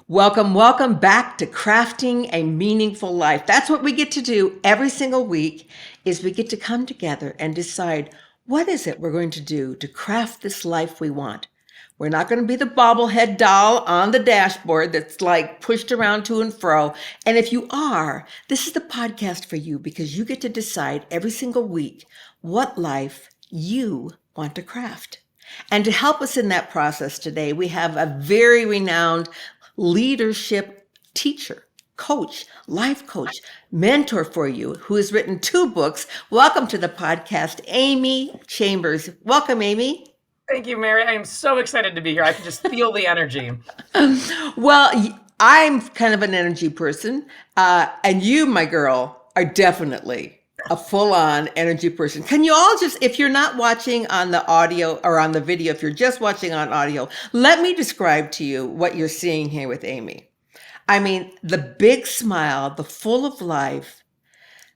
Welcome, welcome back to Crafting a Meaningful Life. That's what we get to do every single week is we get to come together and decide what is it we're going to do to craft this life we want. We're not going to be the bobblehead doll on the dashboard that's like pushed around to and fro. And if you are, this is the podcast for you because you get to decide every single week what life you want to craft. And to help us in that process today, we have a very renowned leadership teacher, coach, life coach, mentor for you who has written 2 books. Welcome to the podcast, Amy Chambers. Welcome, Amy. Thank you, Mary. I am so excited to be here. I can just feel the energy. Well, I'm kind of an energy person, and you, my girl, are definitely a full-on energy person. Can you all just, if you're not watching on the audio or on the video, if you're just watching on audio, let me describe to you what you're seeing here with Amy. I mean, the big smile, the full of life,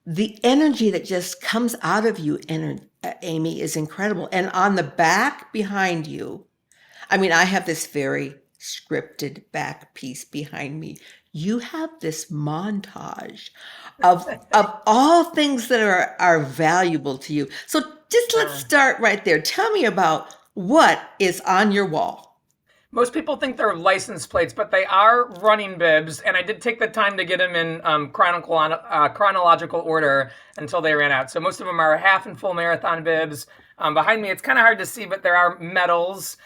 the energy that just comes out of you, Amy, is incredible. And on the back behind you, I mean, I have this very scripted back piece behind me. You have this montage of all things that are valuable to you. So just let's start right there. Tell me about what is on your wall. Most people think they're license plates, but they are running bibs. And I did take the time to get them in chronological order until they ran out. So most of them are half and full marathon bibs. Behind me, it's kind of hard to see, but there are medals.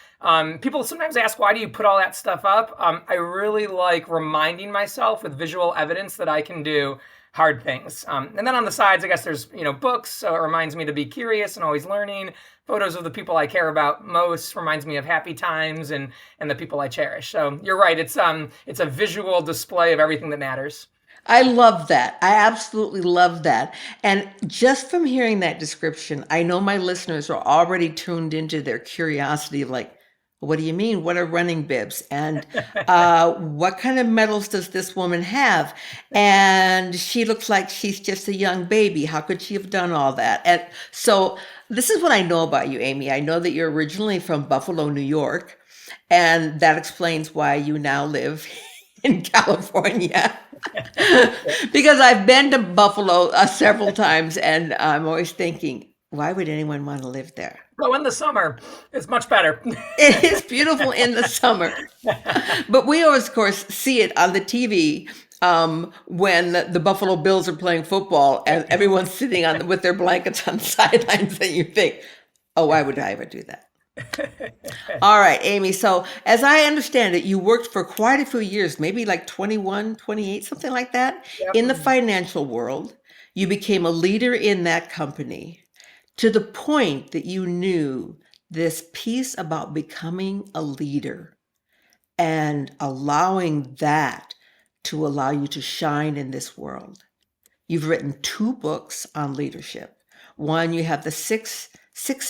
People sometimes ask, why do you put all that stuff up? I really like reminding myself with visual evidence that I can do hard things. And then on the sides, I guess there's, books. So it reminds me to be curious and always learning. Photos of the people I care about most reminds me of happy times and the people I cherish. So you're right. It's a visual display of everything that matters. I love that. I absolutely love that. And just from hearing that description, I know my listeners are already tuned into their curiosity, like, what do you mean? What are running bibs? And what kind of medals does this woman have? And she looks like she's just a young baby. How could she have done all that? And so this is what I know about you, Amy. I know that you're originally from Buffalo, New York, and that explains why you now live in California. Because I've been to Buffalo several times, and I'm always thinking, why would anyone want to live there? Well, in the summer, it's much better. It is beautiful in the summer. But we always, of course, see it on the TV when the Buffalo Bills are playing football and everyone's sitting on with their blankets on the sidelines, and you think, oh, why would I ever do that? All right, Amy. So as I understand it, you worked for quite a few years, maybe like 21, 28, something like that, Yep. in the financial world. You became a leader in that company to the point that you knew this piece about becoming a leader and allowing that to allow you to shine in this world. You've written 2 books on leadership. One, you have the six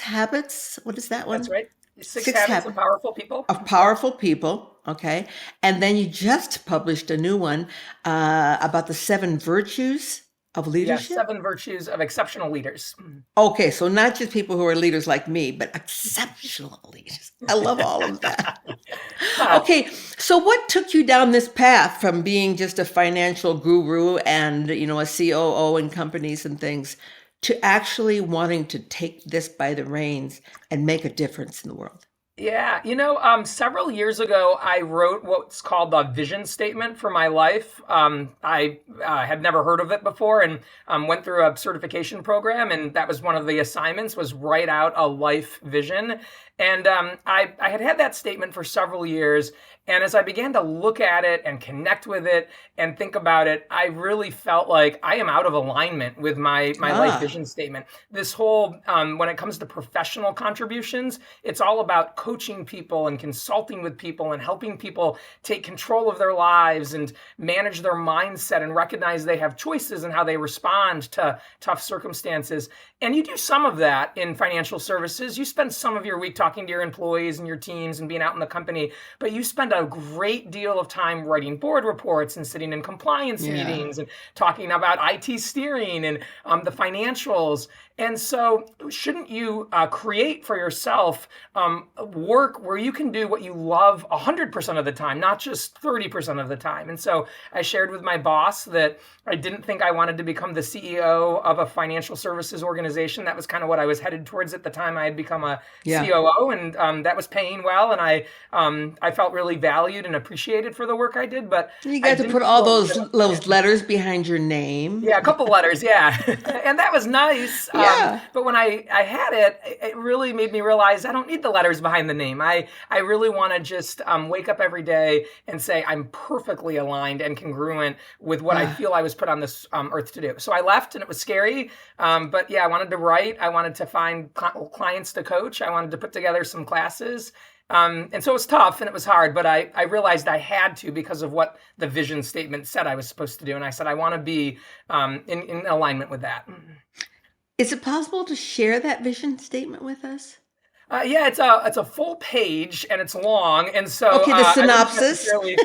habits. What is that one? That's right. Six habits of powerful people. Of powerful people. Okay. And then you just published a new one about the 7 virtues of Yeah, leadership. 7 virtues of exceptional leaders. Okay, so not just people who are leaders like me, but exceptional leaders. I love all of that. Okay, so what took you down this path from being just a financial guru and, a COO in companies and things to actually wanting to take this by the reins and make a difference in the world? Yeah, several years ago, I wrote what's called the vision statement for my life. I had never heard of it before and went through a certification program, and that was one of the assignments was write out a life vision. And I had that statement for several years. And as I began to look at it and connect with it and think about it, I really felt like I am out of alignment with my life vision statement. This whole, when it comes to professional contributions, it's all about coaching people and consulting with people and helping people take control of their lives and manage their mindset and recognize they have choices and how they respond to tough circumstances. And you do some of that in financial services. You spend some of your week talking to your employees and your teams and being out in the company, but you spend a great deal of time writing board reports and sitting in compliance meetings and talking about IT steering and the financials. And so, shouldn't you create for yourself work where you can do what you love 100% of the time, not just 30% of the time? And so, I shared with my boss that I didn't think I wanted to become the CEO of a financial services organization. That was kind of what I was headed towards at the time. I had become a Yeah. COO, and that was paying well, and I felt really valued and appreciated for the work I did. But You I got to didn't put all feel good. those letters behind your name. Yeah, a couple letters, yeah. And that was nice. Yeah. But when I had it, it really made me realize I don't need the letters behind the name. I really want to just wake up every day and say I'm perfectly aligned and congruent with what I Ah, feel I was put on this earth to do. So I left, and it was scary. But yeah, I wanted to write. I wanted to find clients to coach. I wanted to put together some classes. And so it was tough and it was hard, but I realized I had to because of what the vision statement said I was supposed to do. And I said, I want to be in alignment with that. is it possible to share that vision statement with us? Yeah, it's a full page and it's long, and so Okay, the I wouldn't synopsis. necessarily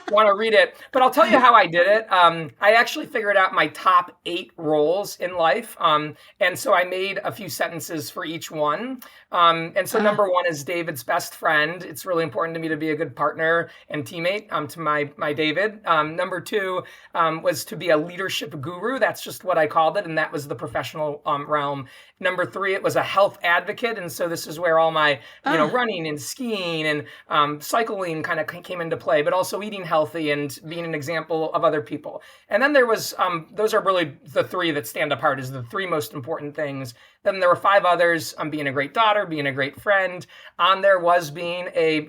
want to read it. But I'll tell you how I did it. I actually figured out my top 8 roles in life, and so I made a few sentences for each one. And so Ah, number one is David's best friend. It's really important to me to be a good partner and teammate to my David. Number two was to be a leadership guru. That's just what I called it, and that was the professional realm. Number three, it was a health advocate, and so this is where all my ah, running and skiing and cycling kind of came into play, but also eating healthy and being an example of other people. And then there was those are really the three that stand apart as the three most important things. Then there were 5 others: being a great daughter, being a great friend. On there was being a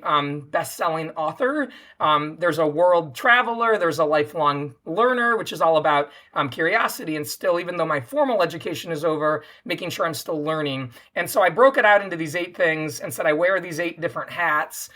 best-selling author. There's a world traveler. There's a lifelong learner, which is all about curiosity and still, even though my formal education is over, making sure I'm still learning. And so I broke it out into these 8 things and said I wear these 8 different hats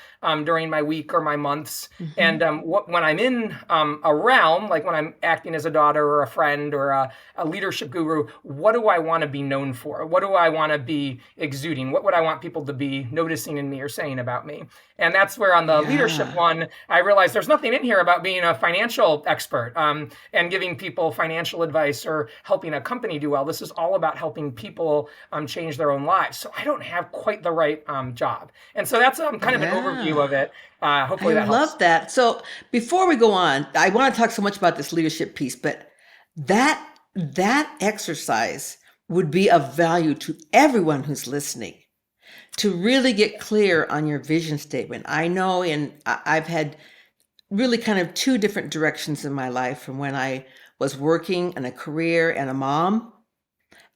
during my week or my months. mhm. And when I'm in a realm, like when I'm acting as a daughter or a friend or a leadership guru, what do I want to be known for? What do I want to be exuding? What would I want people to be noticing in me or saying about me? And that's where on the leadership Yeah. one, I realized there's nothing in here about being a financial expert and giving people financial advice or helping a company do well. This is all about helping people change their own lives. So I don't have quite the right job. And so that's kind of an overview Yeah. of it. I Hopefully that love helps. that. So before we go on, I want to talk so much about this leadership piece, but that exercise would be of value to everyone who's listening to really get clear on your vision statement. I know I've had really kind of two different directions in my life from when I was working in a career and a mom,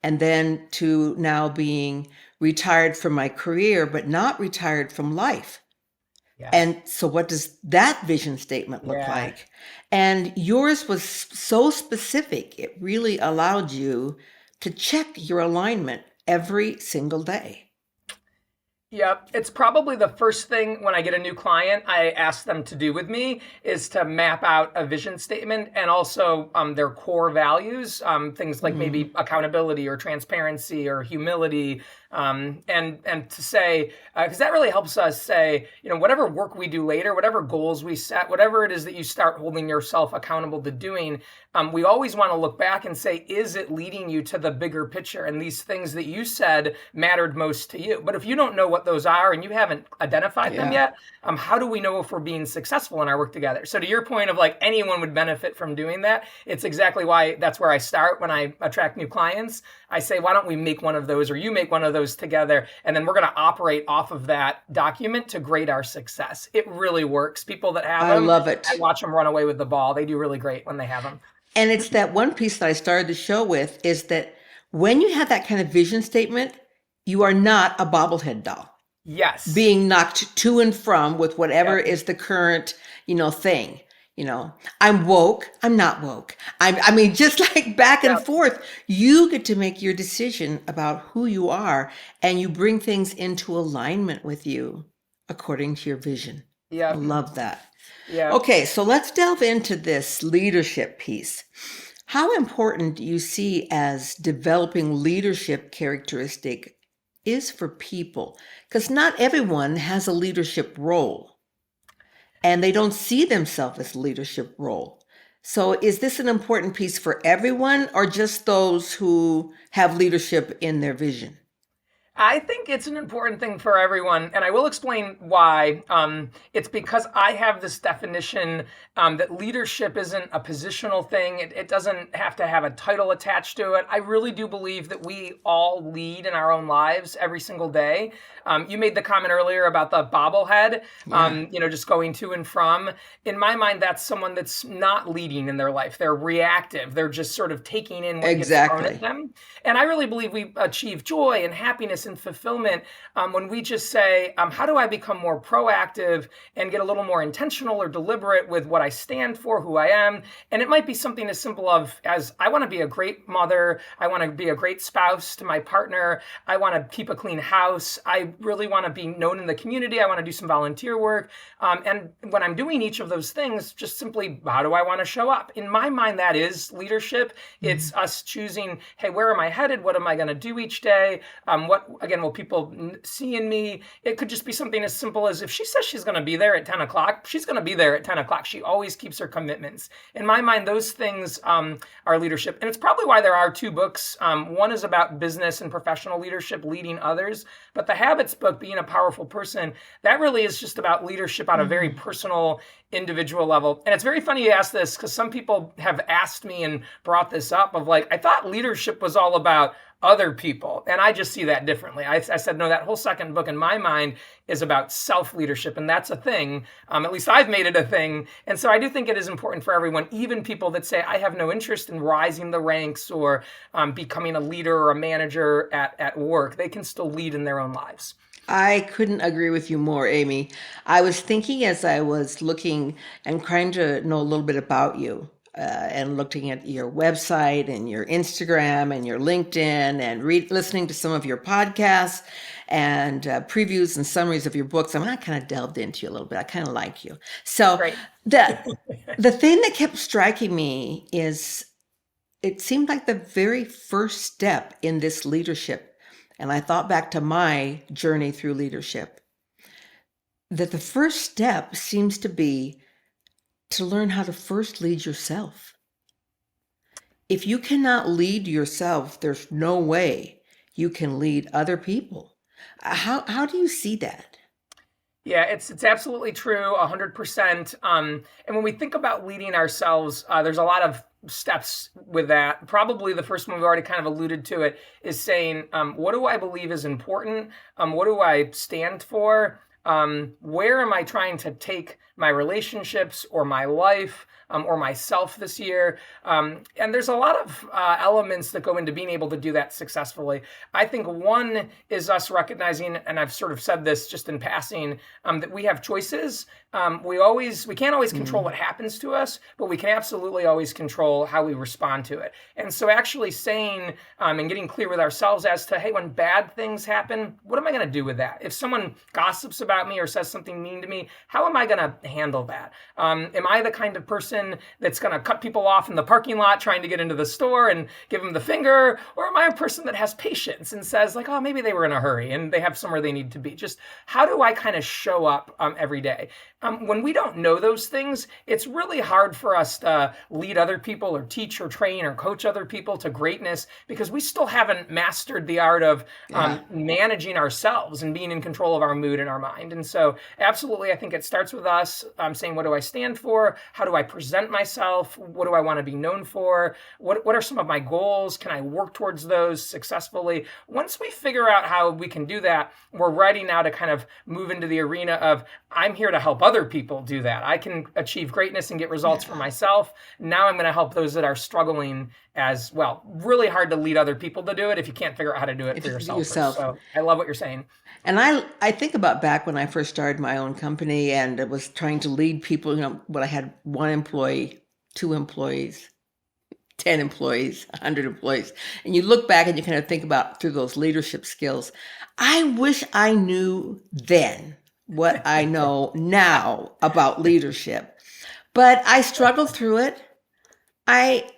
and then to now being retired from my career, but not retired from life. Yes. And so, what does that vision statement look Yeah. like? And yours was so specific, it really allowed you to check your alignment every single day. Yep. It's probably the first thing when I get a new client, I ask them to do with me is to map out a vision statement and also their core values, things like Mm, maybe accountability or transparency or humility. And to say, because that really helps us say, whatever work we do later, whatever goals we set, whatever it is that you start holding yourself accountable to doing, we always want to look back and say, is it leading you to the bigger picture? And these things that you said mattered most to you. But if you don't know what those are and you haven't identified them yeah. yet, how do we know if we're being successful in our work together? So to your point of like anyone would benefit from doing that, it's exactly why that's where I start when I attract new clients. I say, why don't we make one of those or you make one of those together? And then we're going to operate off of that document to grade our success. It really works. People that have I them, love I it. watch them run away with the ball. They do really great when they have them. And it's that one piece that I started the show with is that when you have that kind of vision statement, you are not a bobblehead doll Yes. being knocked to and from with whatever Yep. is the current, thing. You know, I'm woke, I'm not woke. I mean, just like back and Yep. forth, you get to make your decision about who you are and you bring things into alignment with you according to your vision. I Yep. love that. Yep. Okay, so let's delve into this leadership piece. How important do you see as developing leadership characteristic is for people? Because not everyone has a leadership role and they don't see themselves as leadership role. So is this an important piece for everyone or just those who have leadership in their vision? I think it's an important thing for everyone, and I will explain why. It's because I have this definition that leadership isn't a positional thing. It doesn't have to have a title attached to it. I really do believe that we all lead in our own lives every single day. You made the comment earlier about the bobblehead, Yeah, just going to and from. In my mind, that's someone that's not leading in their life. They're reactive. They're just sort of taking in what gets thrown at exactly. them. And I really believe we achieve joy and happiness and fulfillment when we just say, how do I become more proactive and get a little more intentional or deliberate with what I stand for, who I am? And it might be something as simple as I want to be a great mother. I want to be a great spouse to my partner. I want to keep a clean house. I really want to be known in the community. I want to do some volunteer work. And when I'm doing each of those things, just simply, how do I want to show up? In my mind, that is leadership. Mhm. It's us choosing, hey, where am I headed? What am I going to do each day? What, again, will people see in me? It could just be something as simple as if she says she's going to be there at 10 o'clock, she's going to be there at 10 o'clock. She always keeps her commitments. In my mind, those things are leadership. And it's probably why there are two books. One is about business and professional leadership, leading others. But the Habits book, Being a Powerful Person, that really is just about leadership on a very Mhm. personal, individual level. And it's very funny you ask this because some people have asked me and brought this up of like, I thought leadership was all about other people. And I just see that differently. I said, no, that whole second book in my mind is about self leadership. And that's a thing. At least I've made it a thing. And so I do think it is important for everyone, even people that say, I have no interest in rising the ranks or becoming a leader or a manager at work. They can still lead in their own lives. I couldn't agree with you more, Amy. I was thinking as I was looking and trying to know a little bit about you, and looking at your website and your Instagram and your LinkedIn and listening to some of your podcasts and previews and summaries of your books. I mean, I kind of delved into you a little bit. I kind of like you. So Great. the the thing that kept striking me is it seemed like the very first step in this leadership, and I thought back to my journey through leadership, that the first step seems to be to learn how to first lead yourself. If you cannot lead yourself, there's no way you can lead other people. How do you see that? Yeah, it's absolutely true, 100%. And when we think about leading ourselves, there's a lot of steps with that. Probably the first one we've already kind of alluded to it is saying, what do I believe is important? What do I stand for? Where am I trying to take my relationships or my life? Or myself this year. And there's a lot of elements that go into being able to do that successfully. I think one is us recognizing, and I've sort of said this just in passing, that we have choices. We can't always control Mm, what happens to us, but we can absolutely always control how we respond to it. And so actually saying and getting clear with ourselves as to, hey, when bad things happen, what am I going to do with that? If someone gossips about me or says something mean to me, how am I going to handle that? Am I the kind of person that's going to cut people off in the parking lot trying to get into the store and give them the finger? Or am I a person that has patience and says, like, oh, maybe they were in a hurry and they have somewhere they need to be? Just how do I kind of show up every day? When we don't know those things, it's really hard for us to lead other people or teach or train or coach other people to greatness because we still haven't mastered the art of yeah. managing ourselves and being in control of our mood and our mind. And so, absolutely, I think it starts with us saying, what do I stand for? How do I present myself? What do I want to be known for? What are some of my goals? Can I work towards those successfully? Once we figure out how we can do that, we're ready now to kind of move into the arena of I'm here to help other people do that. I can achieve greatness and get results for Yeah. myself. Now I'm going to help those that are struggling as well. Really hard to lead other people to do it if you can't figure out how to do it If for you can do it yourself first. yourself. So I love what you're saying. And I think about back when I first started my own company and I was trying to lead people, when I had one employee, two employees, 10 employees, 100 employees. And you look back and you kind of think about through those leadership skills. I wish I knew then what I know now about leadership. But I struggled through it. I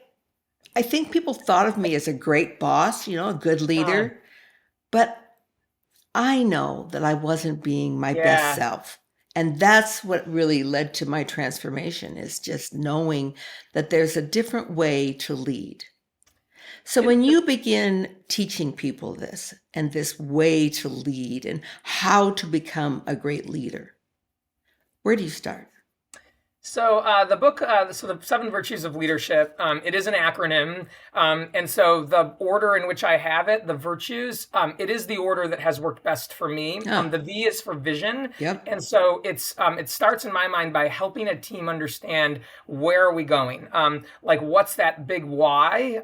I think people thought of me as a great boss, a good Oh, leader, but I know that I wasn't being my best yeah. self. And that's what really led to my transformation, is just knowing that there's a different way to lead. So It, when you begin teaching people this and this way to lead and how to become a great leader, where do you start? So the book, so the Seven Virtues of Leadership, it is an acronym, and so the order in which I have it, the virtues, it is the order that has worked best for me. Ah, The V is for vision, yep. and so it starts in my mind by helping a team understand where are we going, like what's that big why,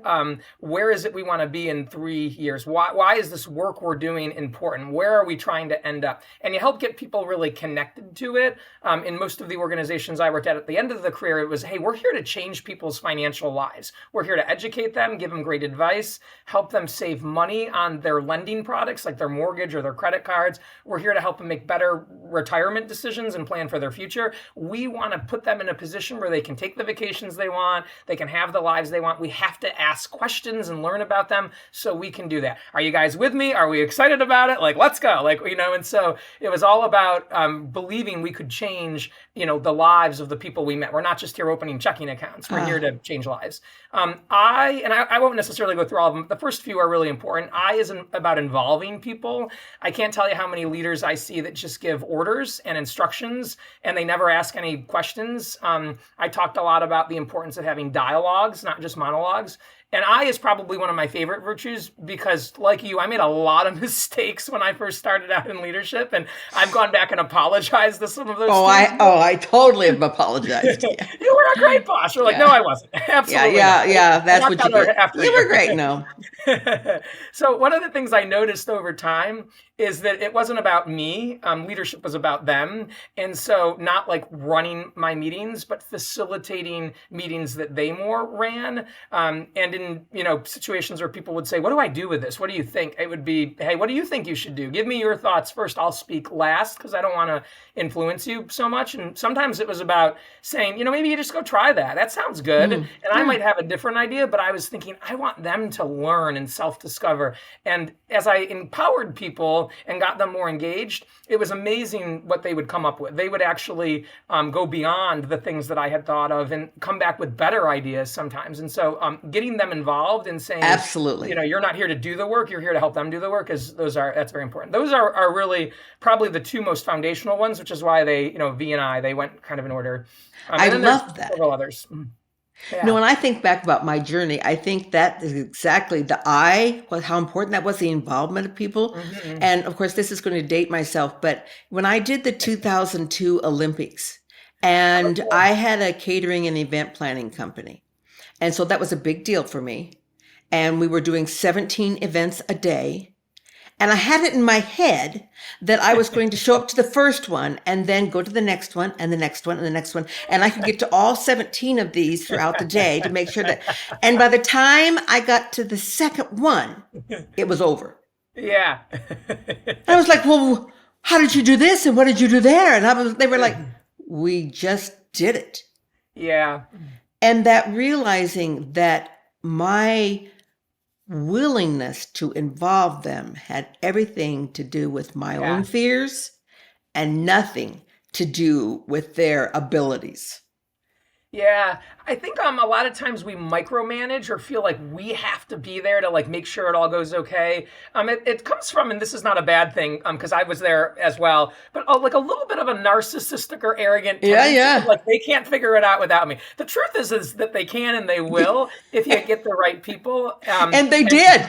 where is it we want to be in 3 years? Why is this work we're doing important? Where are we trying to end up? And you help get people really connected to it. In most of the organizations I worked at the end of the career, it was, hey, we're here to change people's financial lives. We're here to educate them, give them great advice, help them save money on their lending products like their mortgage or their credit cards. We're here to help them make better retirement decisions and plan for their future. We want to put them in a position where they can take the vacations they want, they can have the lives they want. We have to ask questions and learn about them so we can do that. Are you guys with me? Are we excited about it? Like, let's go. Like, and so it was all about believing we could change, the lives of the people we met. We're not just here opening checking accounts. We're here to change lives. I won't necessarily go through all of them. The first few are really important. I is about involving people. I can't tell you how many leaders I see that just give orders and instructions and they never ask any questions. I talked a lot about the importance of having dialogues, not just monologues. And I is probably one of my favorite virtues because, like you, I made a lot of mistakes when I first started out in leadership, and I've gone back and apologized to some of those. I totally have apologized. Yeah. You were a great boss. You're like, no, I wasn't. Absolutely. Yeah. That's what you did. After You were great. No. So one of the things I noticed over time is that it wasn't about me. Leadership was about them. And so not like running my meetings, but facilitating meetings that they more ran. And in, situations where people would say, what do I do with this? What do you think? It would be, hey, what do you think you should do? Give me your thoughts first. I'll speak last because I don't want to influence you so much. And sometimes it was about saying, maybe you just go try that. That sounds good. And I might have a different idea, but I was thinking, I want them to learn and self-discover. And as I empowered people and got them more engaged, it was amazing what they would come up with. They would actually go beyond the things that I had thought of and come back with better ideas sometimes. And so getting them involved and saying, absolutely, you're not here to do the work, you're here to help them do the work, that's very important. Those are really probably the two most foundational ones, which is why they, V and I, they went kind of in order. I love that. Several others. Yeah. When I think back about my journey, I think that is exactly the I, how important that was, the involvement of people. Mm-hmm. And of course, this is going to date myself, but when I did the 2002 Olympics, and I had a catering and event planning company. And so that was a big deal for me. And we were doing 17 events a day. And I had it in my head that I was going to show up to the first one and then go to the next one and the next one and the next one. And I could get to all 17 of these throughout the day to make sure that, and by the time I got to the second one, it was over. Yeah. I was like, well, how did you do this? And what did you do there? And they were like, we just did it. Yeah. And that realizing that my willingness to involve them had everything to do with my own fears and nothing to do with their abilities. Yeah, I think a lot of times we micromanage or feel like we have to be there to like make sure it all goes okay. It comes from, and this is not a bad thing, because I was there as well, but like a little bit of a narcissistic or arrogant tendency. Yeah. Like they can't figure it out without me. The truth is that they can and they will if you get the right people. And they did.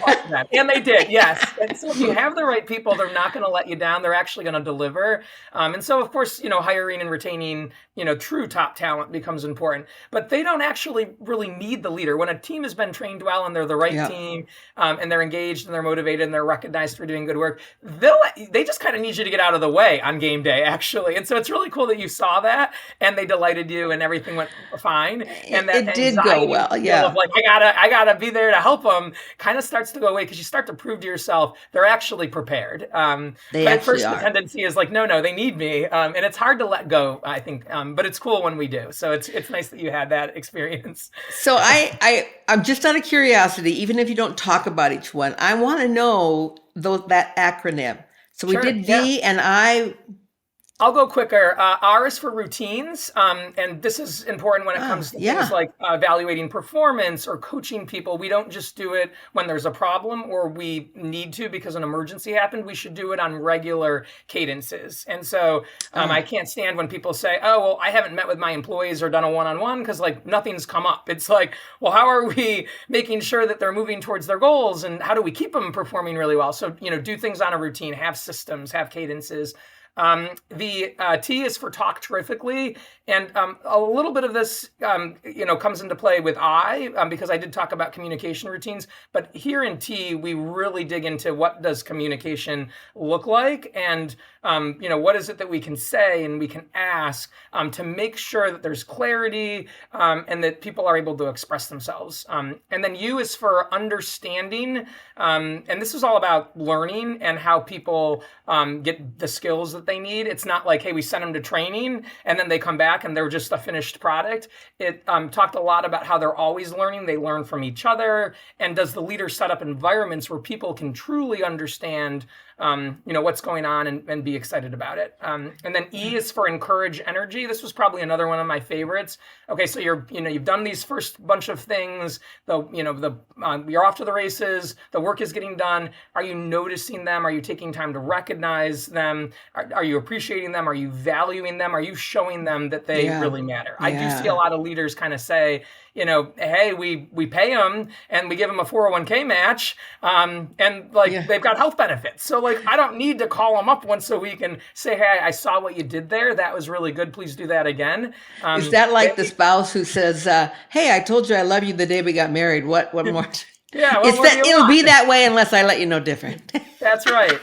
And they did, yes. And so if you have the right people, they're not going to let you down. They're actually going to deliver. And so of course, hiring and retaining, true top talent becomes important. But they don't actually really need the leader. When a team has been trained well and they're the right team, and they're engaged and they're motivated and they're recognized for doing good work, they just kind of need you to get out of the way on game day, actually. And so it's really cool that you saw that and they delighted you and everything went fine. And that it did go well, yeah. Of like, I gotta be there to help them kind of starts to go away because you start to prove to yourself they're actually prepared. But at first the tendency is like, no, they need me. And it's hard to let go, I think. But it's cool when we do. So it's nice that you had that experience. So I'm just out of curiosity, even if you don't talk about each one, I want to know that acronym. So we did V and I. I'll go quicker. R is for routines. And this is important when it comes to things Yeah. like evaluating performance or coaching people. We don't just do it when there's a problem or we need to because an emergency happened. We should do it on regular cadences. And so I can't stand when people say, oh, well, I haven't met with my employees or done a one-on-one because like nothing's come up. It's like, well, how are we making sure that they're moving towards their goals and how do we keep them performing really well? So, do things on a routine, have systems, have cadences. The T is for talk terrifically, and a little bit of this, comes into play with I, because I did talk about communication routines. But here in T, we really dig into what does communication look like, and what is it that we can say and we can ask to make sure that there's clarity and that people are able to express themselves. And then U is for understanding, and this is all about learning and how people get the skills that they need. It's not like, hey, we send them to training and then they come back and they're just a finished product. It talked a lot about how they're always learning. They learn from each other. And does the leader set up environments where people can truly understand what's going on and be excited about it. And then E is for encourage energy. This was probably another one of my favorites. Okay, so you've done these first bunch of things. You're off to the races. The work is getting done. Are you noticing them? Are you taking time to recognize them? Are you appreciating them? Are you valuing them? Are you showing them that they really matter? I do see a lot of leaders kind of say, hey, we pay them and we give them a 401k match, they've got health benefits. So I don't need to call them up once a week and say, hey, I saw what you did there. That was really good. Please do that again. Is that like the spouse who says, hey, I told you I love you the day we got married. What more? Yeah, it'll be that way unless I let you know different. That's right.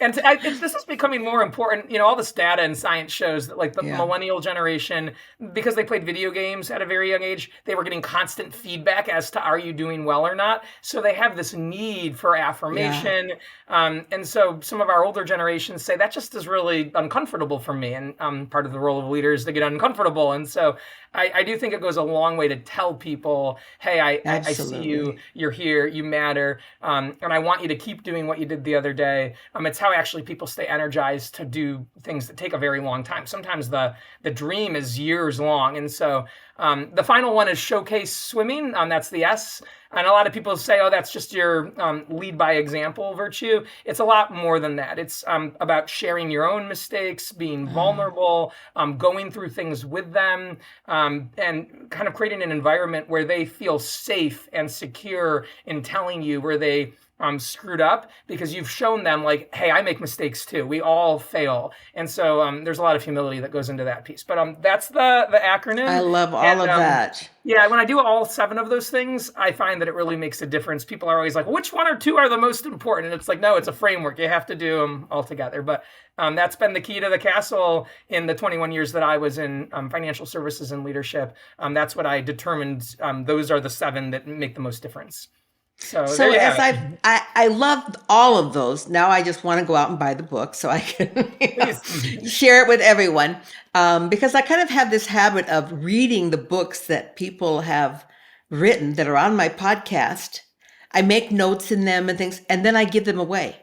This is becoming more important. All this data and science shows that the millennial generation, because they played video games at a very young age, they were getting constant feedback as to are you doing well or not. So they have this need for affirmation. And so some of our older generations say that just is really uncomfortable for me. And part of the role of leaders to get uncomfortable. And so I do think it goes a long way to tell people, hey, I see you, you're here, you matter, and I want you to keep doing what you did the other day. It's how actually people stay energized to do things that take a very long time. Sometimes the dream is years long. And so the final one is showcase swimming. That's the S. And a lot of people say, oh, that's just your lead by example virtue. It's a lot more than that. It's about sharing your own mistakes, being vulnerable, going through things with them, and kind of creating an environment where they feel safe and secure in telling you where they screwed up, because you've shown them hey, I make mistakes too. We all fail. And so there's a lot of humility that goes into that piece. But that's the acronym. I love all of that. Yeah, when I do all 7 of those things, I find that it really makes a difference. People are always like, which one or 2 are the most important? And it's like, no, it's a framework. You have to do them all together. But that's been the key to the castle in the 21 years that I was in financial services and leadership. That's what I determined. Those are the 7 that make the most difference. So as I love all of those. Now I just want to go out and buy the book so I can share it with everyone. Because I kind of have this habit of reading the books that people have written that are on my podcast. I make notes in them and things, and then I give them away.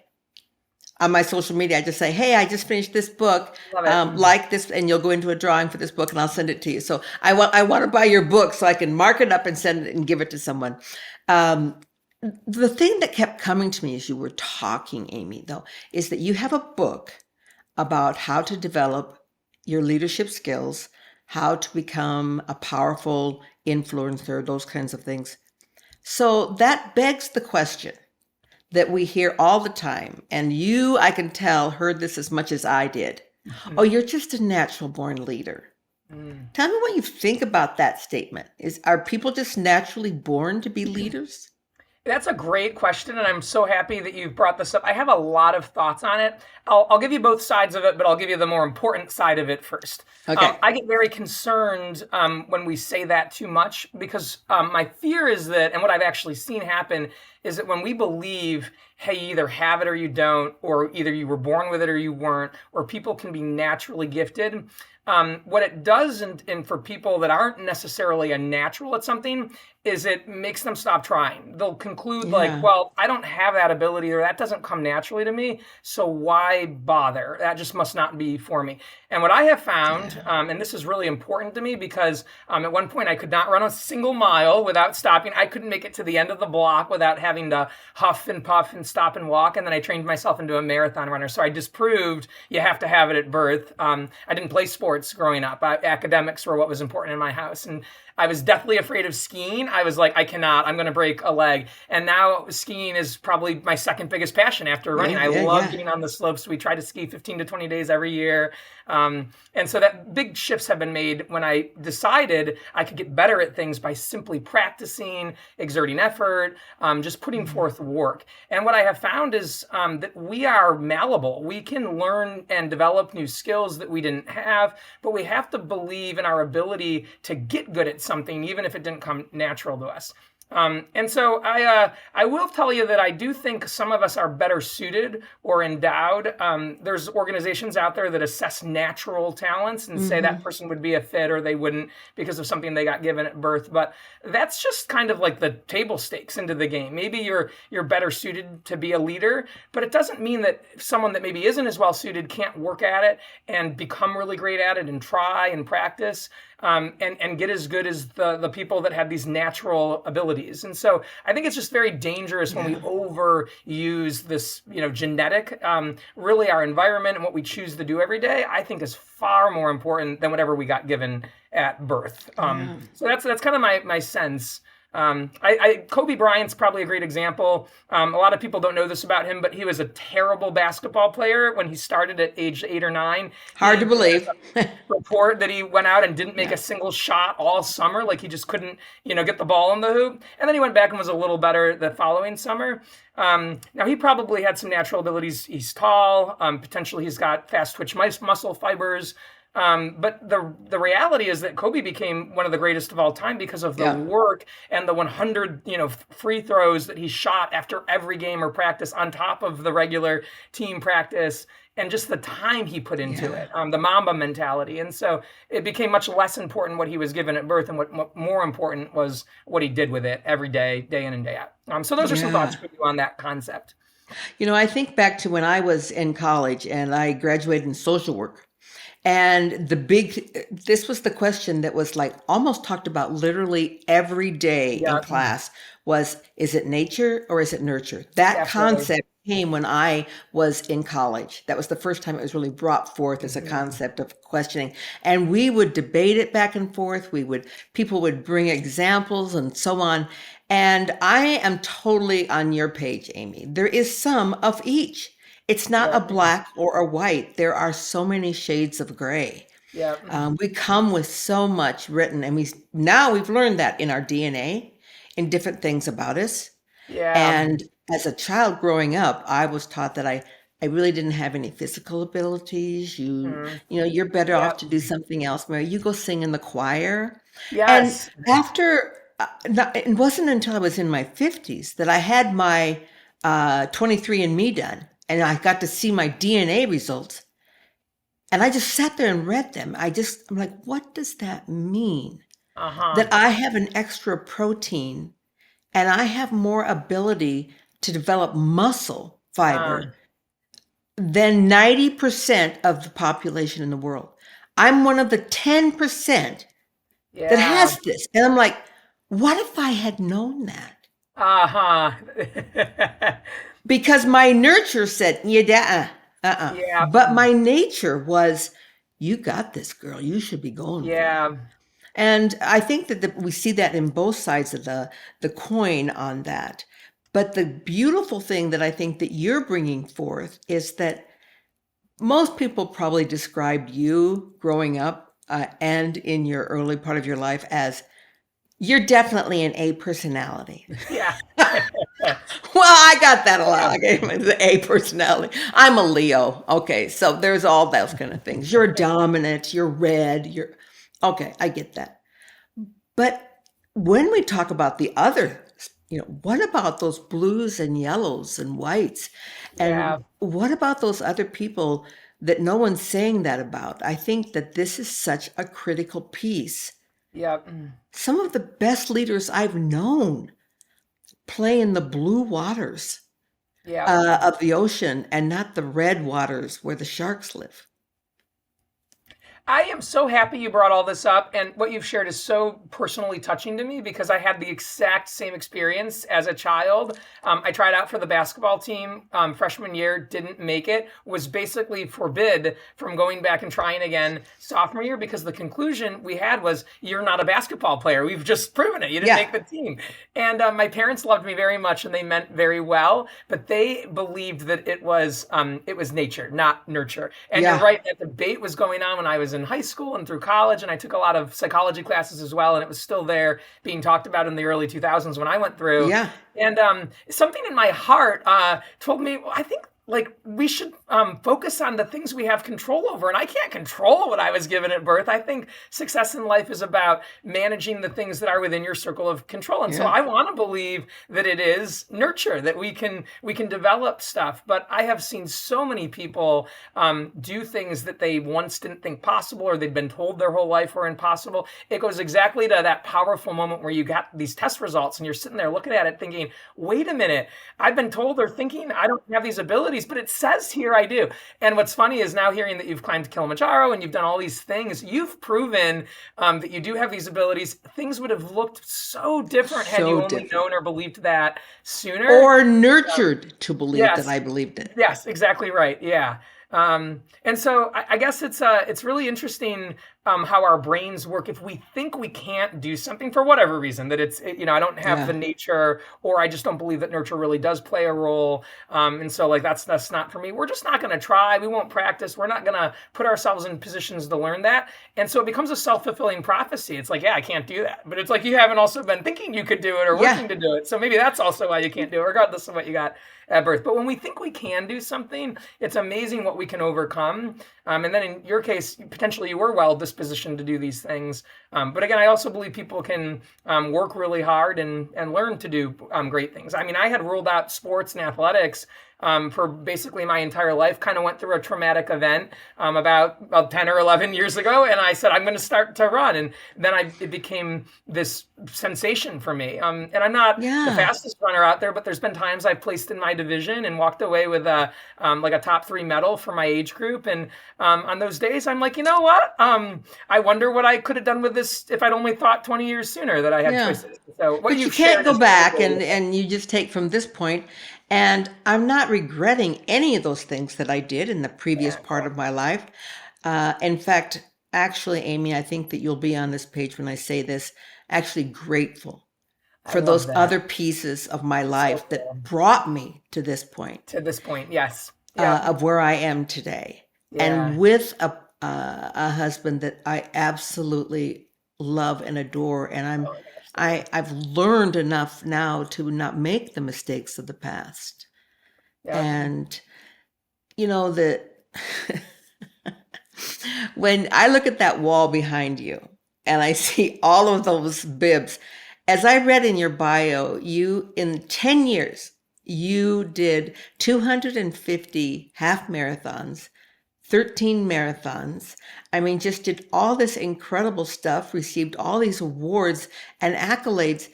On my social media, I just say, hey, I just finished this book, like this, and you'll go into a drawing for this book and I'll send it to you. So I want to buy your book so I can mark it up and send it and give it to someone. The thing that kept coming to me as you were talking, Amy, though, is that you have a book about how to develop your leadership skills, how to become a powerful influencer, those kinds of things. So that begs the question that we hear all the time, and you, I can tell, heard this as much as I did. Oh, you're just a natural born leader. Tell me what you think about that statement. Are people just naturally born to be leaders? That's a great question, and I'm so happy that you've brought this up. I have a lot of thoughts on it. I'll give you both sides of it, but I'll give you the more important side of it first. Okay. I get very concerned when we say that too much, because my fear is that, and what I've actually seen happen, is that when we believe, hey, you either have it or you don't, or either you were born with it or you weren't, or people can be naturally gifted, What it does, and for people that aren't necessarily a natural at something, is it makes them stop trying. They'll conclude like, Yeah. well, I don't have that ability, or that doesn't come naturally to me, so why bother? That just must not be for me. And what I have found, Yeah. and this is really important to me because at one point I could not run a single mile without stopping. I couldn't make it to the end of the block without having to huff and puff and stop and walk. And then I trained myself into a marathon runner. So I disproved you have to have it at birth. I didn't play sports growing up. Academics were what was important in my house. And I was deathly afraid of skiing. I was like, I cannot, I'm going to break a leg. And now skiing is probably my second biggest passion after running. Yeah. I Yeah. love Yeah. getting on the slopes. We try to ski 15 to 20 days every year. And so that big shifts have been made when I decided I could get better at things by simply practicing, exerting effort, just putting Mhm. forth work. And what I have found is that we are malleable. We can learn and develop new skills that we didn't have, but we have to believe in our ability to get good at something, even if it didn't come natural to us. And so I will tell you that I do think some of us are better suited or endowed. There's organizations out there that assess natural talents and say that Mhm. person would be a fit or they wouldn't because of something they got given at birth. But that's just kind of like the table stakes into the game. Maybe you're better suited to be a leader, but it doesn't mean that someone that maybe isn't as well suited can't work at it and become really great at it and try and practice. And get as good as the people that have these natural abilities. And so I think it's just very dangerous when we Yeah. overuse this, genetic. Really, our environment and what we choose to do every day, I think, is far more important than whatever we got given at birth. Yeah. So that's kind of my sense. Kobe Bryant's probably a great example. A lot of people don't know this about him, but he was a terrible basketball player when he started at age 8 or 9. Hard to There's believe. a report that he went out and didn't make Yeah. a single shot all summer, like he just couldn't, get the ball in the hoop. And then he went back and was a little better the following summer. Now he probably had some natural abilities. He's tall. Potentially he's got fast twitch muscle fibers. But the reality is that Kobe became one of the greatest of all time because of the Yeah. work and the 100, free throws that he shot after every game or practice on top of the regular team practice and just the time he put into Yeah. it, the Mamba mentality. And so it became much less important what he was given at birth and what more important was what he did with it every day, day in and day out. So those are some thoughts Yeah. for you on that concept. I think back to when I was in college and I graduated in social work. And this was the question that was like almost talked about literally every day in Yeah, class was, is it nature or is it nurture? That absolutely. concept came when I was in college. That was the first time it was really brought forth as a Mhm. concept of questioning. And we would debate it back and forth. People would bring examples and so on. And I am totally on your page, Amy. There is some of each. It's not Yeah, a black or a white. There are so many shades of gray. yeah, We come with so much written, and now we've learned that in our DNA, in different things about us. yeah. And as a child growing up, I was taught that I really didn't have any physical abilities. Mm, You're better yeah. off to do something else, Mary. You go sing in the choir. And Yes. it wasn't until I was in my 50s that I had my 23andMe done and I got to see my DNA results. And I just sat there and read them. I'm like, what does that mean? Uh-huh. That I have an extra protein and I have more ability to develop muscle Uh, fiber than 90% of the population in the world. I'm one of the 10% that yeah. has this. And I'm like, what if I had known that? Uh-huh. Because my nurture said, yeah, Yeah. but my nature was, you got this, girl. You should be going for it. Yeah. And I think that we see that in both sides of the coin on that. But the beautiful thing that I think that you're bringing forth is that most people probably described you growing up and in your early part of your life as you're definitely an A personality. Yeah. Well, I got that a lot. Okay, the A personality. I'm a Leo. Okay, so there's all those kind of things. You're dominant. You're red. Okay. I get that. But when we talk about the other, what about those blues and yellows and whites? Yeah. And what about those other people that no one's saying that about. I think that this is such a critical piece. Yeah. Some of the best leaders I've known play in the blue waters Yeah. of the ocean and not the red waters where the sharks live. I am so happy you brought all this up, and what you've shared is so personally touching to me because I had the exact same experience as a child. I tried out for the basketball team freshman year, didn't make it, was basically forbid from going back and trying again sophomore year because the conclusion we had was, you're not a basketball player. We've just proven it. You didn't Yeah. make the team. And my parents loved me very much, and they meant very well, but they believed that it was nature, not nurture. And Yeah. you're right, that debate was going on when I was in high school and through college, and I took a lot of psychology classes as well, and it was still there being talked about in the early 2000s when I went through. Yeah. And something in my heart told me, well, I think like we should focus on the things we have control over, and I can't control what I was given at birth. I think success in life is about managing the things that are within your circle of control, and so Yeah. I want to believe that it is nurture, that we can develop stuff. But I have seen so many people do things that they once didn't think possible, or they'd been told their whole life were impossible. It goes exactly to that powerful moment where you got these test results and you're sitting there looking at it thinking, wait a minute, I've been told or thinking I don't have these abilities, but it says here I do. And what's funny is now hearing that you've climbed Kilimanjaro and you've done all these things, you've proven that you do have these abilities. Things would have looked so different had So you only different. known or believed that sooner. Or nurtured to believe Yes. that I believed it. Yes, exactly right. Yeah. And so I guess it's really interesting how our brains work. If we think we can't do something for whatever reason, that I don't have Yeah. the nature, or I just don't believe that nurture really does play a role. And so like that's not for me. We're just not going to try. We won't practice. We're not going to put ourselves in positions to learn that. And so it becomes a self-fulfilling prophecy. It's like, yeah, I can't do that. But it's like you haven't also been thinking you could do it or Yeah. working to do it. So maybe that's also why you can't do it, regardless of what you got at birth. But when we think we can do something, it's amazing what we can overcome. And then in your case, potentially you were well dispositioned to do these things. But again, I also believe people can work really hard and learn to do great things. I mean, I had ruled out sports and athletics for basically my entire life. Kind of went through a traumatic event about 10 or 11 years ago, and I said, I'm going to start to run. And then it became this sensation for me. And I'm not the Yeah. fastest runner out there, but there's been times I've placed in my division and walked away with a top 3 medal for my age group. And on those days, I'm like, you know what? I wonder what I could have done with this if I'd only thought 20 years sooner that I had Yeah. choices. So what But you you've can't shared go is back really cool. and you just take from this point. And I'm not regretting any of those things that I did in the previous Yeah, part of my life. In fact, actually, Amy, I think that you'll be on this page when I say this, actually grateful I for love those that. other pieces of my So life cool. that brought me to this point To this point, yes. Yeah. of where I am today. Yeah. And with a husband that I absolutely love and adore. And Oh, my gosh. I've learned enough now to not make the mistakes of the past. Yeah. And you know that when I look at that wall behind you and I see all of those bibs, as I read in your bio, you in 10 years, you did 250 half marathons, 13 marathons. I mean, just did all this incredible stuff, received all these awards and accolades,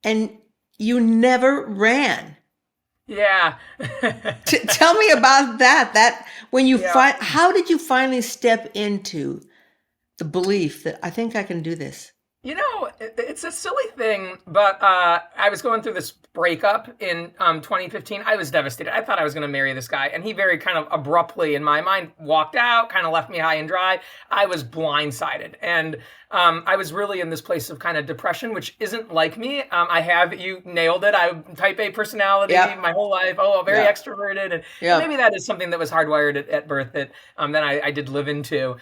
and you never ran. Yeah. Tell me about that. That when you Yeah. how did you finally step into the belief that I think I can do this? You know, it's a silly thing, but I was going through this breakup in 2015. I was devastated. I thought I was going to marry this guy, and he very kind of abruptly, in my mind, walked out, kind of left me high and dry. I was blindsided, and I was really in this place of kind of depression, which isn't like me. You nailed it. I'm type A personality Yep. my whole life. Oh, very Yep. extroverted, and Yep. maybe that is something that was hardwired at birth that then I did live into.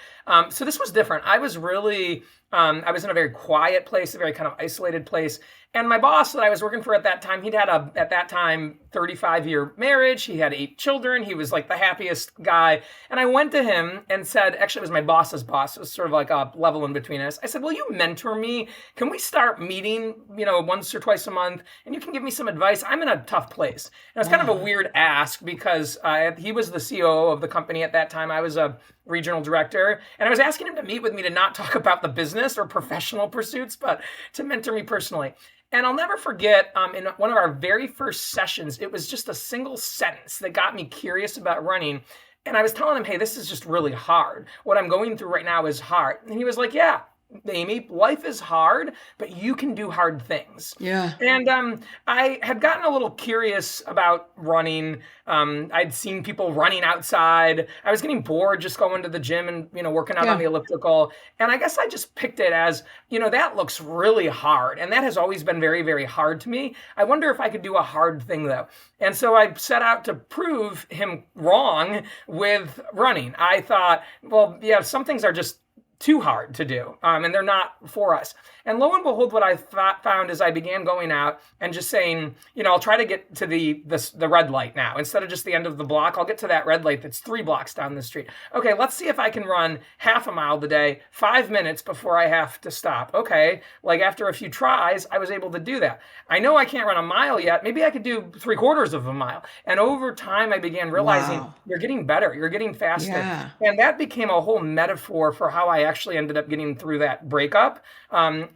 So this was different. I was really I was in a very quiet place, a very kind of isolated place. And my boss that I was working for at that time, he'd had at that time, 35-year marriage. He had 8 children. He was like the happiest guy. And I went to him and said, actually, it was my boss's boss. It was sort of like a level in between us. I said, will you mentor me? Can we start meeting, once or twice a month? And you can give me some advice. I'm in a tough place. And it was kind of a weird ask because he was the COO of the company at that time. I was a regional director. And I was asking him to meet with me to not talk about the business or professional pursuits, but to mentor me personally. And I'll never forget, in one of our very first sessions, it was just a single sentence that got me curious about running. And I was telling him, hey, this is just really hard. What I'm going through right now is hard. And he was like, yeah, Amy, life is hard, but you can do hard things. Yeah. And I had gotten a little curious about running. I'd seen people running outside. I was getting bored just going to the gym and, working out on the elliptical. And I guess I just picked it as, that looks really hard. And that has always been very, very hard to me. I wonder if I could do a hard thing, though. And so I set out to prove him wrong with running. I thought, well, yeah, some things are just too hard to do, and they're not for us. And lo and behold, what I found is I began going out and just saying, I'll try to get to the red light now. Instead of just the end of the block, I'll get to that red light that's 3 blocks down the street. Okay, let's see if I can run half a mile today, 5 minutes before I have to stop. Okay, like after a few tries, I was able to do that. I know I can't run a mile yet. Maybe I could do 3/4 of a mile. And over time, I began realizing you're getting better, you're getting faster. Yeah. And that became a whole metaphor for how I actually ended up getting through that breakup.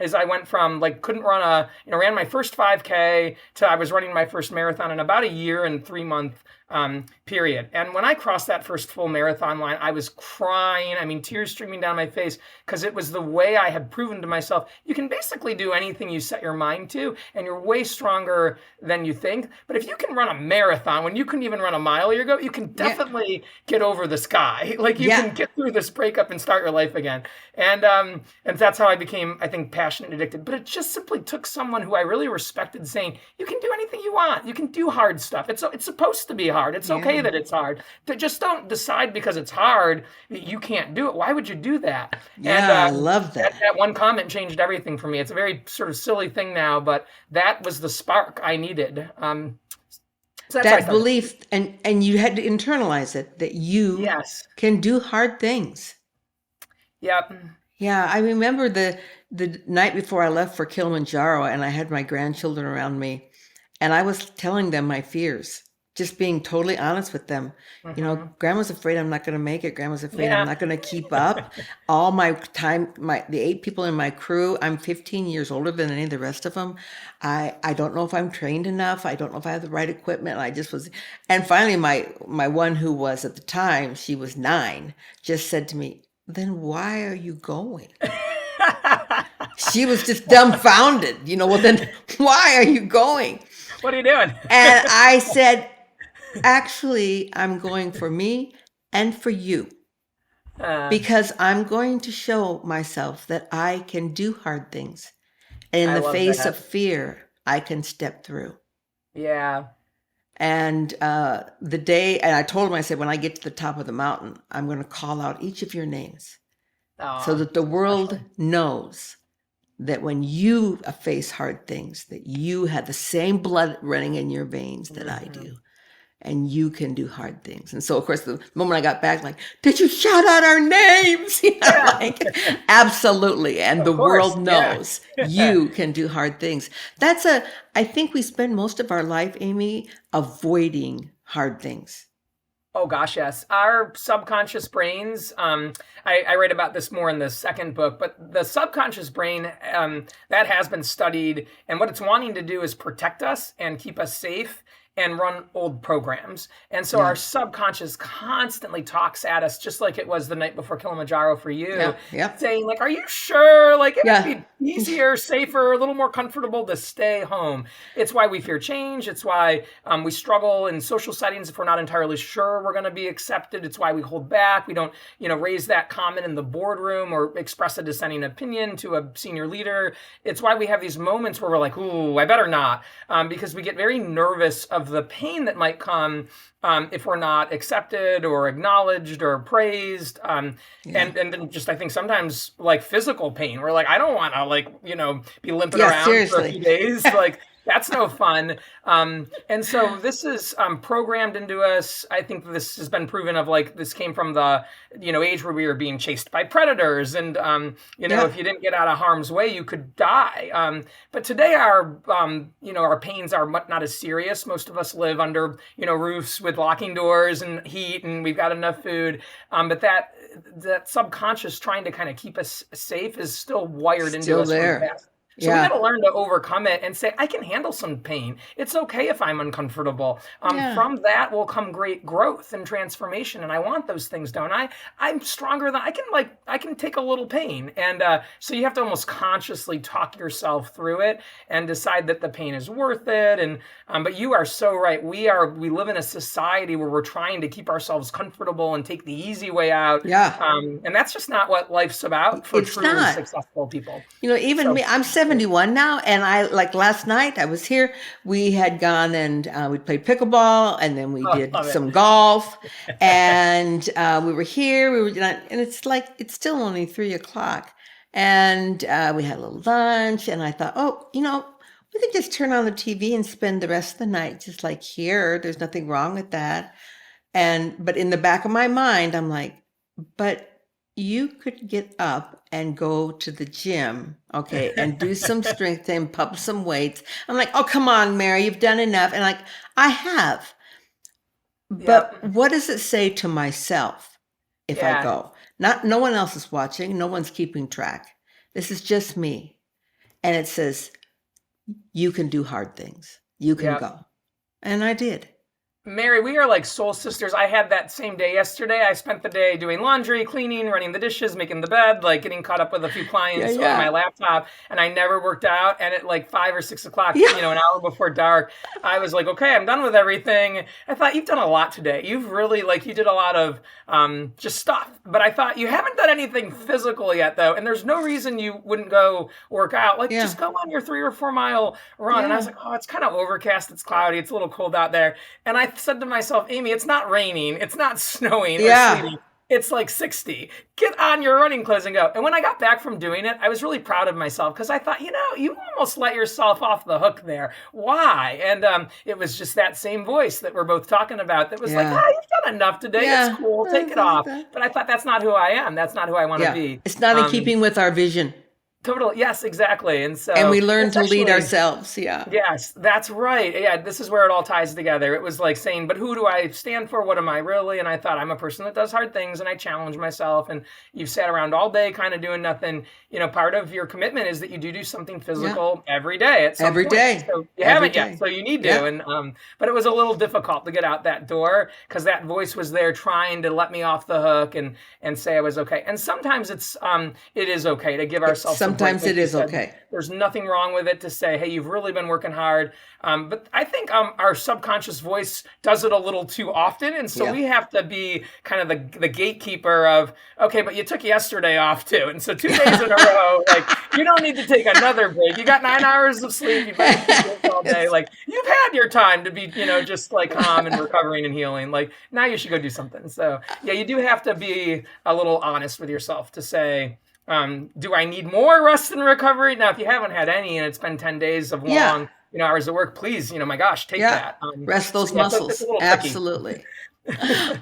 As I went from couldn't run ran my first 5K to I was running my first marathon in about a year and 3-month period. And when I crossed that first full marathon line, I was crying. I mean, tears streaming down my face because it was the way I had proven to myself, you can basically do anything you set your mind to, and you're way stronger than you think. But if you can run a marathon when you couldn't even run a mile ago, you can definitely get over the sky. Like you can get through this breakup and start your life again. And that's how I became, I think, passionate and addicted. But it just simply took someone who I really respected saying, you can do anything you want. You can do hard stuff. It's supposed to be hard. It's okay that it's hard. Just don't decide because it's hard that you can't do it. Why would you do that? Yeah, And I love that. That one comment changed everything for me. It's a very sort of silly thing now, but that was the spark I needed. So that's That belief, and you had to internalize it, that you can do hard things. Yep. Yeah, I remember the night before I left for Kilimanjaro, and I had my grandchildren around me, and I was telling them my fears, just being totally honest with them. Grandma's afraid I'm not going to make it. Grandma's afraid I'm not going to keep up. All my time, the 8 people in my crew, I'm 15 years older than any of the rest of them. I don't know if I'm trained enough. I don't know if I have the right equipment. I just was, and finally my one who was at the time, she was 9, just said to me, then why are you going? She was just dumbfounded, well, then why are you going? What are you doing? And I said, actually, I'm going for me and for you, because I'm going to show myself that I can do hard things. And in the face of fear, I can step through. Yeah. And the day, and I told him, I said, when I get to the top of the mountain, I'm going to call out each of your names so that the world knows that when you face hard things, that you have the same blood running in your veins that I do. And you can do hard things. And so, of course, the moment I got back, did you shout out our names? Absolutely. And the world knows you can do hard things. I think we spend most of our life, Amy, avoiding hard things. Oh gosh, yes. Our subconscious brains, I write about this more in the second book, but the subconscious brain, that has been studied, and what it's wanting to do is protect us and keep us safe and run old programs. And so our subconscious constantly talks at us, just like it was the night before Kilimanjaro for you, saying are you sure? It would be easier, safer, a little more comfortable to stay home. It's why we fear change. It's why we struggle in social settings if we're not entirely sure we're going to be accepted. It's why we hold back. We don't, raise that comment in the boardroom or express a dissenting opinion to a senior leader. It's why we have these moments where we're like, ooh, I better not, because we get very nervous of of the pain that might come if we're not accepted or acknowledged or praised. And then just I think sometimes like physical pain. We're like, I don't want to like, be limping Yeah, around for a few seriously. days. Like that's no fun. And so this is programmed into us. I think this has been proven of like this came from the age where we were being chased by predators, and Yeah. if you didn't get out of harm's way, you could die. But today our pains are not as serious. Most of us live under roofs with locking doors and heat, and we've got enough food. But that subconscious trying to kind of keep us safe is still wired into Still us from the there. past. So we got Yeah. to learn to overcome it and say, I can handle some pain. It's okay if I'm uncomfortable. Yeah. From that will come great growth and transformation. And I want those things, don't I? I'm stronger than I can take a little pain. And so you have to almost consciously talk yourself through it and decide that the pain is worth it. And but you are so right. We live in a society where we're trying to keep ourselves comfortable and take the easy way out. Yeah. And that's just not what life's about for It's truly not. successful people. Even So me, I'm 71 now, and I like last night I was here. We had gone and we played pickleball, and then we oh, did love it. some golf, and we were here. We were done, and it's like it's still only 3 o'clock, and we had a little lunch, and I thought, oh, we could just turn on the TV and spend the rest of the night just like here. There's nothing wrong with that. But in the back of my mind, I'm like, but you could get up and go to the gym, okay, and do some strength and pump some weights. I'm like, oh, come on, Mary, you've done enough. And like, I have. Yep. But what does it say to myself if I Yeah. go? No one else is watching, no one's keeping track. This is just me. And it says, you can do hard things. You can Yep. go. And I did. Mary, we are like soul sisters. I had that same day yesterday. I spent the day doing laundry, cleaning, running the dishes, making the bed, like getting caught up with a few clients Yeah, on my yeah. laptop. And I never worked out. And at like 5 or 6 o'clock, Yeah. an hour before dark, I was like, okay, I'm done with everything. I thought you've done a lot today. You've really you did a lot of just stuff. But I thought you haven't done anything physical yet, though. And there's no reason you wouldn't go work out. Like Yeah. just go on your 3 or 4 mile run. And I was Yeah. like, oh, it's kind of overcast. It's cloudy. It's a little cold out there. And I said to myself, Amy, it's not raining. It's not snowing or Yeah. sleeting. It's like 60. Get on your running clothes and go. And when I got back from doing it, I was really proud of myself because I thought, you almost let yourself off the hook there. Why? And it was just that same voice that we're both talking about that was like, Yeah. you've done enough today. Yeah. It's cool. Take it off. But I thought that's not who I am. That's not who I want to Yeah. be. It's not in keeping with our vision. Totally. Yes, exactly. And so And we learn it's to lead actually- ourselves. Yeah. Yes, that's right. Yeah, this is where it all ties together. It was like saying, but who do I stand for? What am I really? And I thought I'm a person that does hard things and I challenge myself. And you've sat around all day kind of doing nothing. Part of your commitment is that you do something physical every day at some Every point. day. So you Every haven't day. yet, so you need to. Yeah. And but it was a little difficult to get out that door because that voice was there trying to let me off the hook and say I was okay. And sometimes it is okay to give ourselves some break, Sometimes like it you is said. okay. There's nothing wrong with it to say, hey, you've really been working hard. But I think our subconscious voice does it a little too often. And so Yeah. we have to be kind of the gatekeeper of, okay, but you took yesterday off too. And so 2 days in a row, you don't need to take another break. You got 9 hours of sleep. You've been doing all day. You've had your time to be, just calm and recovering and healing. Now you should go do something. So yeah, you do have to be a little honest with yourself to say, do I need more rest and recovery? Now, if you haven't had any and it's been 10 days of long, hours of work, please, my gosh, take that. Rest those so, yeah, muscles. it's a little tricky. Absolutely.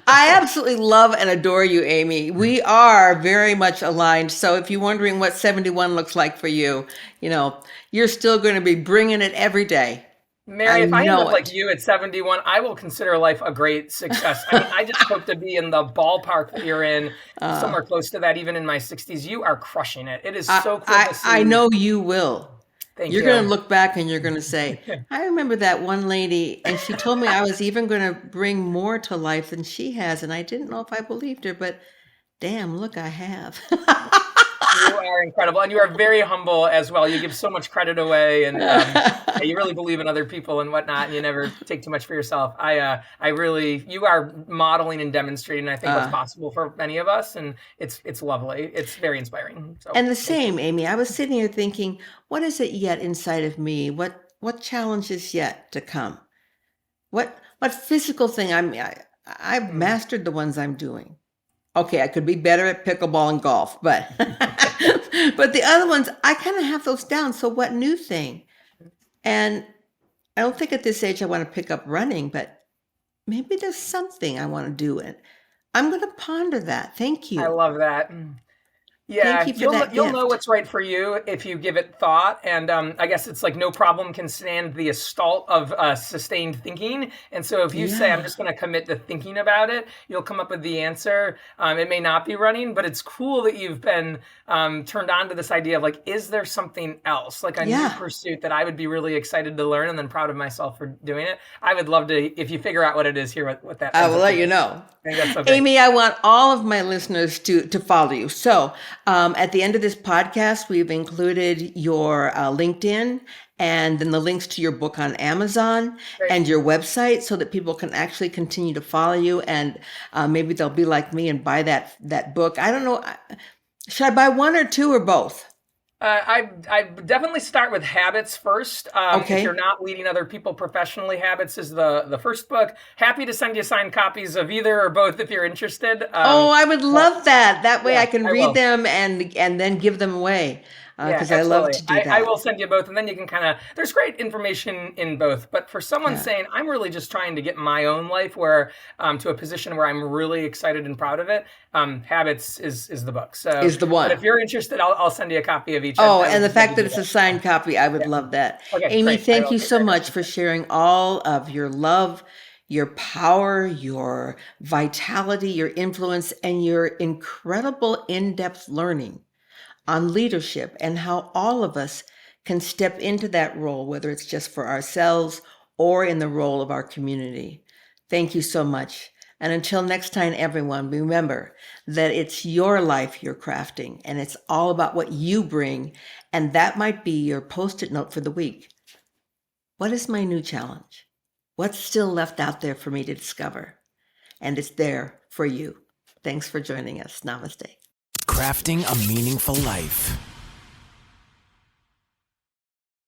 I absolutely love and adore you, Amy. We are very much aligned. So if you're wondering what 71 looks like for you, you're still going to be bringing it every day. Mary, if I end know up like it. you at 71, I will consider life a great success. I mean, I just hope to be in the ballpark that you're in, somewhere close to that, even in my 60s. You are crushing it. It is so cool to see. I know you will. Thank You're you. going to look back and you're going to say, I remember that one lady, and she told me I was even going to bring more to life than she has. And I didn't know if I believed her, but damn, look, I have. You are incredible, and you are very humble as well. You give so much credit away, and you really believe in other people and whatnot, and you never take too much for yourself. You are modeling and demonstrating, I think, what's possible for many of us, and it's lovely. It's very inspiring. So, And the same, Amy. I was sitting here thinking, what is it yet inside of me? What challenge is yet to come? What physical thing I've mastered the ones I'm doing. Okay, I could be better at pickleball and golf, but but the other ones I kind of have those down. So what new thing? And I don't think at this age I want to pick up running, but maybe there's something I want to do, and I'm going to ponder that. Thank I you. love that. Thank Yeah, you for that you'll know gift. what's right for you if you give it thought, and I guess it's like no problem can stand the assault of sustained thinking. And so if you say I'm Yeah. just going to commit to thinking about it, you'll come up with the answer. It may not be running, but it's cool that you've been turned on to this idea of like, is there something else, like a new Yeah. pursuit that I would be really excited to learn, and then proud of myself for doing it. I would love to, if you figure out what it is, hear what that I ends will up let being. you know. I think that's so great. Amy, I want all of my listeners to follow you. So at the end of this podcast, we've included your LinkedIn and then the links to your book on Amazon Great. and your website so that people can actually continue to follow you. And maybe they'll be like me and buy that book. I don't know. Should I buy one or two or both? I definitely start with habits first. If you're Okay. not leading other people professionally, habits is the first book. Happy to send you signed copies of either or both if you're interested. Oh, I would love that. That way Yeah, I can I read will. them and then give them away Yeah, because I love absolutely. to do I that. will send you both, and then you can kind of. There's great information in both, but for someone Yeah. saying I'm really just trying to get my own life where to a position where I'm really excited and proud of it, habits is the book. So, Is the but one. if you're interested, I'll send you a copy of each. Oh, I would and the love to fact that do it's a that. signed copy, I would Yeah. love that. Okay, Amy, great. I thank will you get so that over much to for you. sharing all of your love, your power, your vitality, your influence, and your incredible in depth learning on leadership and how all of us can step into that role, whether it's just for ourselves or in the role of our community. Thank you so much. And until next time, everyone, remember that it's your life you're crafting and it's all about what you bring. And that might be your post it note for the week. What is my new challenge? What's still left out there for me to discover? And it's there for you. Thanks for joining us. Namaste. Crafting a meaningful life.